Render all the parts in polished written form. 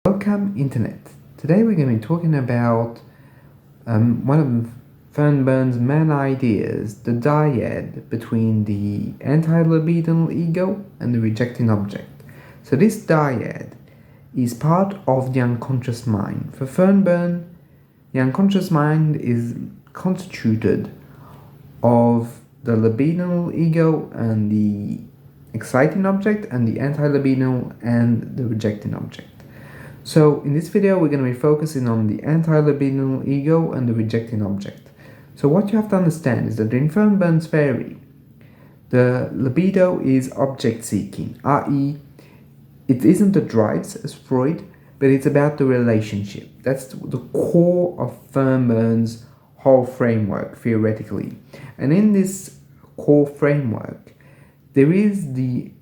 Welcome Internet. Today we're going to be talking about one of Fairbairn's main ideas, the dyad between the anti-libidinal ego and the rejecting object. So this dyad is part of the unconscious mind. For Fairbairn, the unconscious mind is constituted of the libidinal ego and the exciting object, and the anti-libidinal and the rejecting object. So in this video we're going to be focusing on the anti-libidinal ego and the rejecting object. So what you have to understand is that in Fairbairn's theory, the libido is object seeking, i.e. it isn't the drives as Freud, but it's about the relationship. That's the core of Fairbairn's whole framework, theoretically. And in this core framework, there is the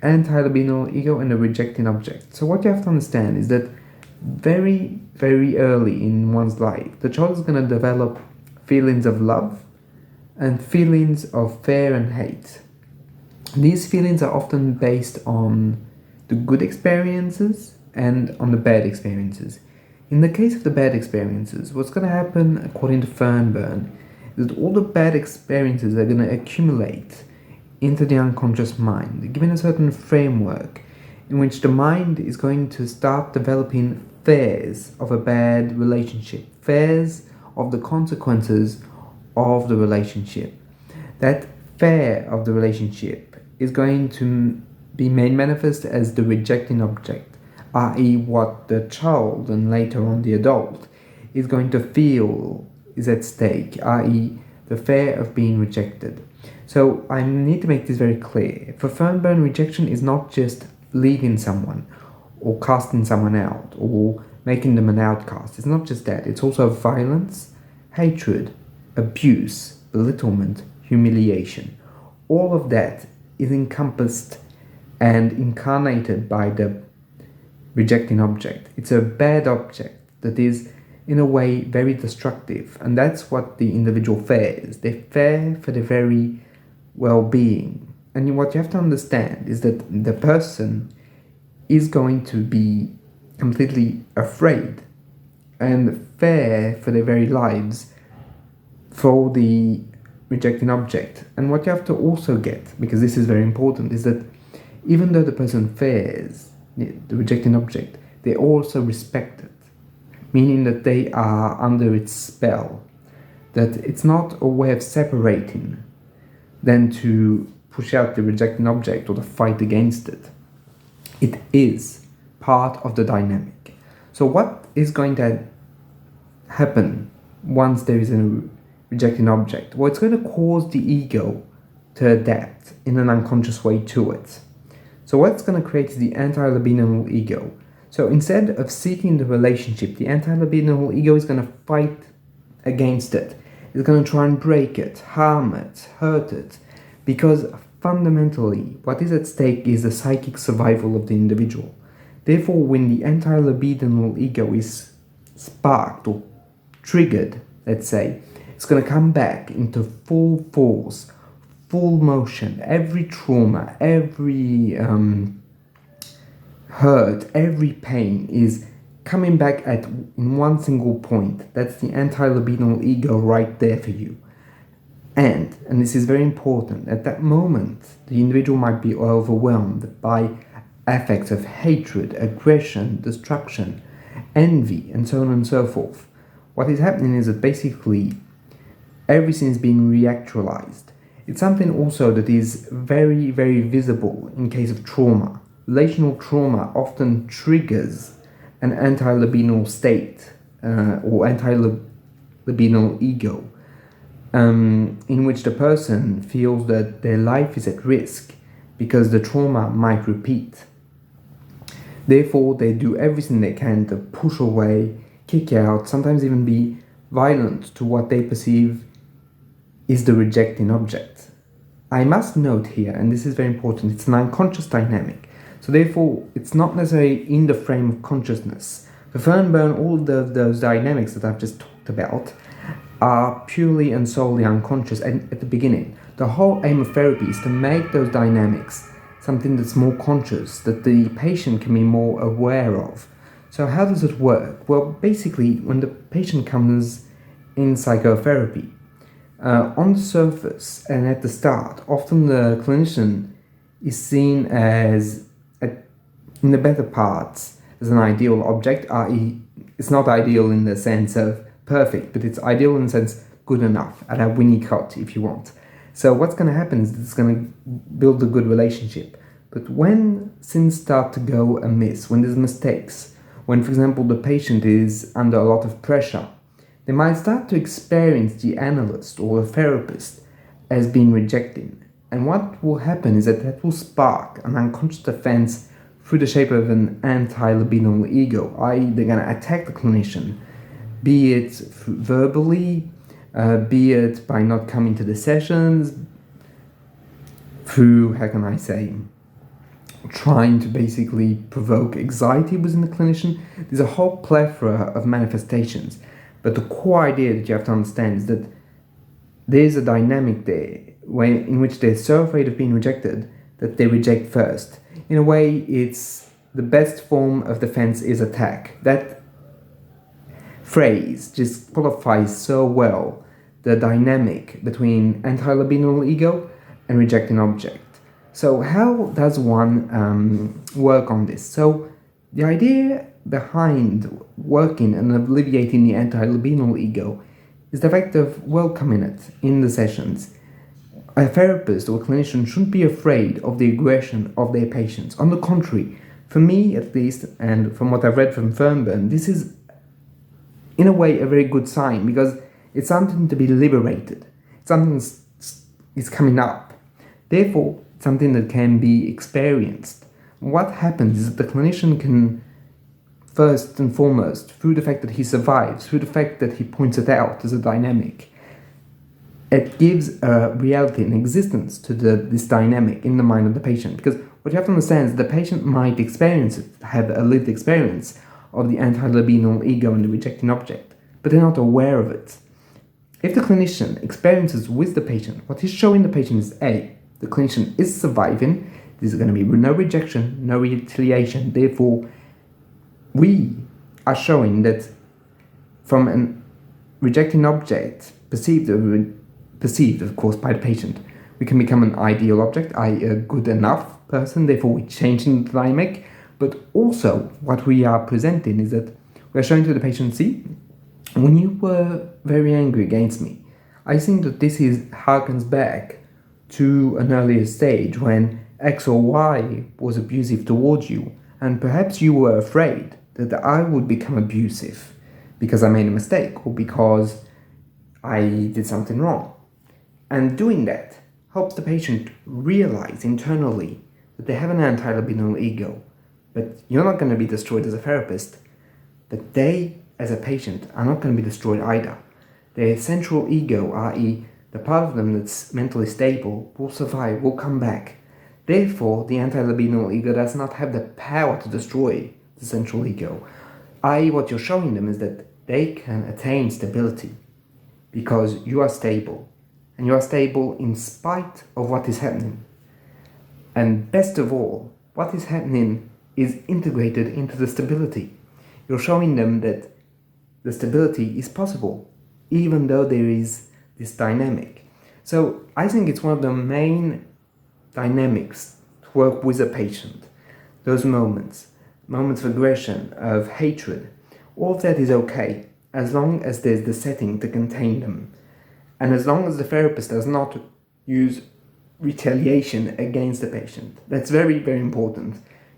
anti-libidinal ego and the rejecting object. So what you have to understand is that very, very early in one's life, the child is going to develop feelings of love and feelings of fear and hate. These feelings are often based on the good experiences and on the bad experiences. In the case of the bad experiences, what's going to happen, according to Fairbairn, is that all the bad experiences are going to accumulate into the unconscious mind, given a certain framework in which the mind is going to start developing fears of a bad relationship, fears of the consequences of the relationship. That fear of the relationship is going to be made manifest as the rejecting object, i.e. what the child and later on the adult is going to feel is at stake, i.e. the fear of being rejected. So I need to make this very clear. For Fairbairn, rejection is not just leaving someone or casting someone out or making them an outcast. It's not just that. It's also violence, hatred, abuse, belittlement, humiliation. All of that is encompassed and incarnated by the rejecting object. It's a bad object that is, in a way, very destructive. And that's what the individual fears. They fear for the very well-being. And what you have to understand is that the person is going to be completely afraid and fear for their very lives for the rejecting object. And what you have to also get, because this is very important, is that even though the person fears the rejecting object, they also respect it, meaning that they are under its spell, that it's not a way of separating than to push out the rejecting object or to fight against it. It is part of the dynamic. So what is going to happen once there is a rejecting object? Well, it's going to cause the ego to adapt in an unconscious way to it. So what's going to create is the anti-libidinal ego. So instead of seeking the relationship, the anti-libidinal ego is going to fight against it. It's going to try and break it, harm it, hurt it, because fundamentally what is at stake is the psychic survival of the individual. Therefore, when the anti-libidinal ego is sparked or triggered, let's say, it's going to come back into full force, full motion. Every trauma, every hurt, every pain is coming back in one single point. That's the anti-libidinal ego right there for you. And this is very important, at that moment, the individual might be overwhelmed by affects of hatred, aggression, destruction, envy, and so on and so forth. What is happening is that basically everything is being reactualized. It's something also that is very, very visible in case of trauma. Relational trauma often triggers an anti-libidinal state or anti-libidinal ego, in which the person feels that their life is at risk because the trauma might repeat. Therefore, they do everything they can to push away, kick out, sometimes even be violent to what they perceive is the rejecting object. I must note here, and this is very important, it's an unconscious dynamic. So therefore, it's not necessarily in the frame of consciousness. For Fairbairn, all those dynamics that I've just talked about are purely and solely unconscious and at the beginning. The whole aim of therapy is to make those dynamics something that's more conscious, that the patient can be more aware of, So how does it work? Well, basically, when the patient comes in psychotherapy, on the surface and at the start, often the clinician is seen as, in the better parts, as an ideal object, i.e., it's not ideal in the sense of perfect, but it's ideal in the sense good enough, at a Winnicott, if you want. So what's going to happen is it's going to build a good relationship. But when things start to go amiss, when there's mistakes, when, for example, the patient is under a lot of pressure, they might start to experience the analyst or the therapist as being rejecting. And what will happen is that will spark an unconscious defense through the shape of an anti-libidinal ego, i.e. they're going to attack the clinician, be it verbally, be it by not coming to the sessions, through, how can I say, trying to basically provoke anxiety within the clinician. There's a whole plethora of manifestations. But the core idea that you have to understand is that there's a dynamic there in which they're so afraid of being rejected that they reject first. In a way, it's the best form of defense is attack. That phrase just qualifies so well the dynamic between anti-libidinal ego and rejecting object. So how does one work on this? So the idea behind working and alleviating the anti-libidinal ego is the fact of welcoming it in the sessions. A therapist or a clinician shouldn't be afraid of the aggression of their patients. On the contrary, for me at least, and from what I've read from Fairbairn, this is in a way a very good sign, because it's something to be liberated. It's something is coming up. Therefore, it's something that can be experienced. What happens is that the clinician can, first and foremost, through the fact that he survives, through the fact that he points it out as a dynamic, it gives a reality and existence to this dynamic in the mind of the patient. Because what you have to understand is the patient might experience it, have a lived experience of the anti-libidinal ego and the rejecting object, but they're not aware of it. If the clinician experiences with the patient, what he's showing the patient is A, the clinician is surviving, there's going to be no rejection, no retaliation, therefore we are showing that from an rejecting object, perceived of course by the patient, we can become an ideal object, i.e. a good enough person, therefore we're changing the dynamic. But also what we are presenting is that we're showing to the patient, see, when you were very angry against me, I think that this harkens back to an earlier stage when X or Y was abusive towards you, and perhaps you were afraid that I would become abusive because I made a mistake or because I did something wrong. And doing that helps the patient realize internally that they have an anti-libidinal ego, but you're not going to be destroyed as a therapist, but they, as a patient, are not going to be destroyed either. Their central ego, i.e. the part of them that's mentally stable, will survive, will come back. Therefore, the anti-libidinal ego does not have the power to destroy the central ego. I.e. what you're showing them is that they can attain stability because you are stable. And you are stable in spite of what is happening. And best of all, what is happening is integrated into the stability. You're showing them that the stability is possible, even though there is this dynamic. So I think it's one of the main dynamics to work with a patient. Those moments of aggression, of hatred, all of that is okay, as long as there's the setting to contain them. And as long as the therapist does not use retaliation against the patient. That's very, very important,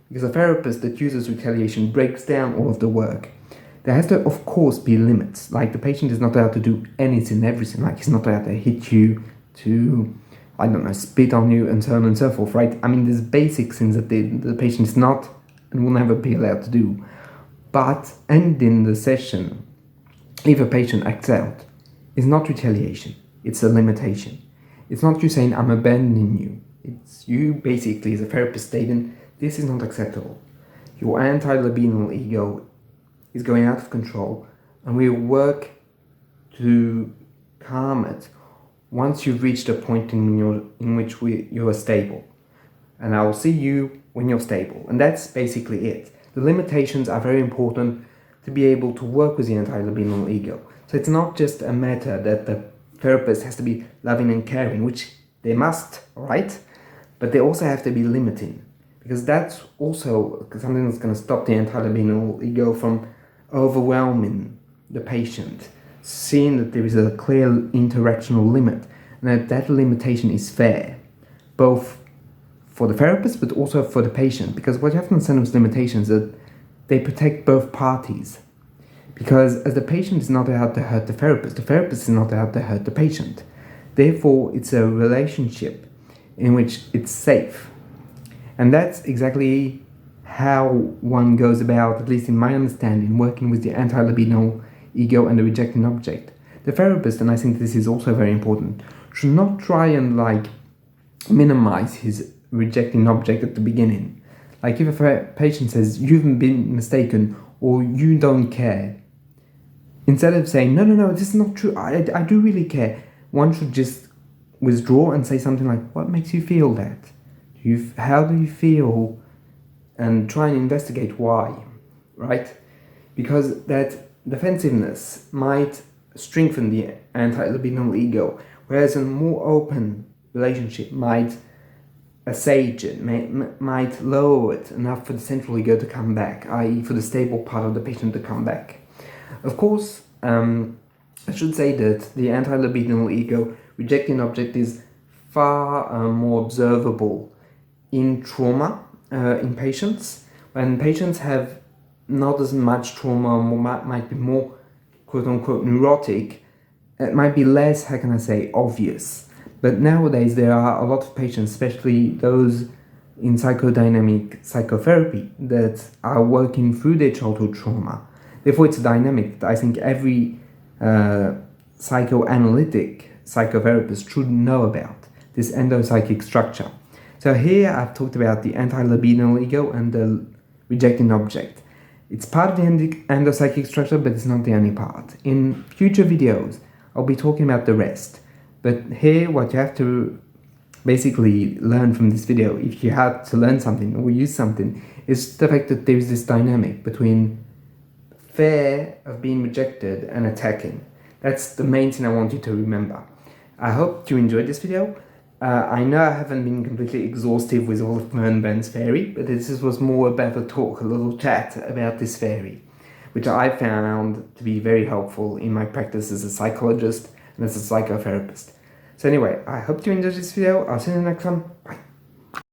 because a therapist that uses retaliation breaks down all of the work. There has to, of course, be limits. Like, the patient is not allowed to do anything, everything. Like, he's not allowed to hit you, to, I don't know, spit on you, and so on and so forth, right? I mean, there's basic things that the patient is not and will never be allowed to do. But ending the session, if a patient acts out, is not retaliation. It's a limitation. It's not you saying, I'm abandoning you. It's you basically, as a therapist, stating, this is not acceptable. Your anti-libidinal ego is going out of control, and we work to calm it once you've reached a point in which you are stable. And I will see you when you're stable. And that's basically it. The limitations are very important to be able to work with the anti-libidinal ego. So it's not just a matter that the therapist has to be loving and caring, which they must, right? But they also have to be limiting, because that's also something that's going to stop the anti-libidinal ego from overwhelming the patient, seeing that there is a clear interactional limit, and that limitation is fair, both for the therapist but also for the patient, because what you have to understand with limitations is that they protect both parties. Because as the patient is not allowed to hurt the therapist is not allowed to hurt the patient. Therefore, it's a relationship in which it's safe. And that's exactly how one goes about, at least in my understanding, working with the anti-libidinal ego and the rejecting object. The therapist, and I think this is also very important, should not try and minimize his rejecting object at the beginning. Like if a patient says, "You've been mistaken," or "You don't care," instead of saying, no, this is not true, I do really care, one should just withdraw and say something like, "What makes you feel that? How do you feel?" And try and investigate why, right? Because that defensiveness might strengthen the anti-libidinal ego, whereas a more open relationship might assuage it, might lower it enough for the central ego to come back, i.e. for the stable part of the patient to come back. Of course, I should say that the anti-libidinal ego rejecting object is far more observable in trauma, in patients. When patients have not as much trauma, might be more quote-unquote neurotic, it might be less, how can I say, obvious. But nowadays there are a lot of patients, especially those in psychodynamic psychotherapy, that are working through their childhood trauma. Therefore, it's a dynamic that I think every psychoanalytic psychotherapist should know about, this endopsychic structure. So here I've talked about the anti-libidinal ego and the rejecting object. It's part of the endopsychic structure, but it's not the only part. In future videos, I'll be talking about the rest. But here, what you have to basically learn from this video, if you had to learn something or use something, is the fact that there is this dynamic between fear of being rejected and attacking. That's the main thing I want you to remember. I hope you enjoyed this video. I know I haven't been completely exhaustive with all of Fairbairn's theory, but this was more about a talk, a little chat about this theory, which I found to be very helpful in my practice as a psychologist and as a psychotherapist. So anyway, I hope you enjoyed this video. I'll see you in the next one. Bye.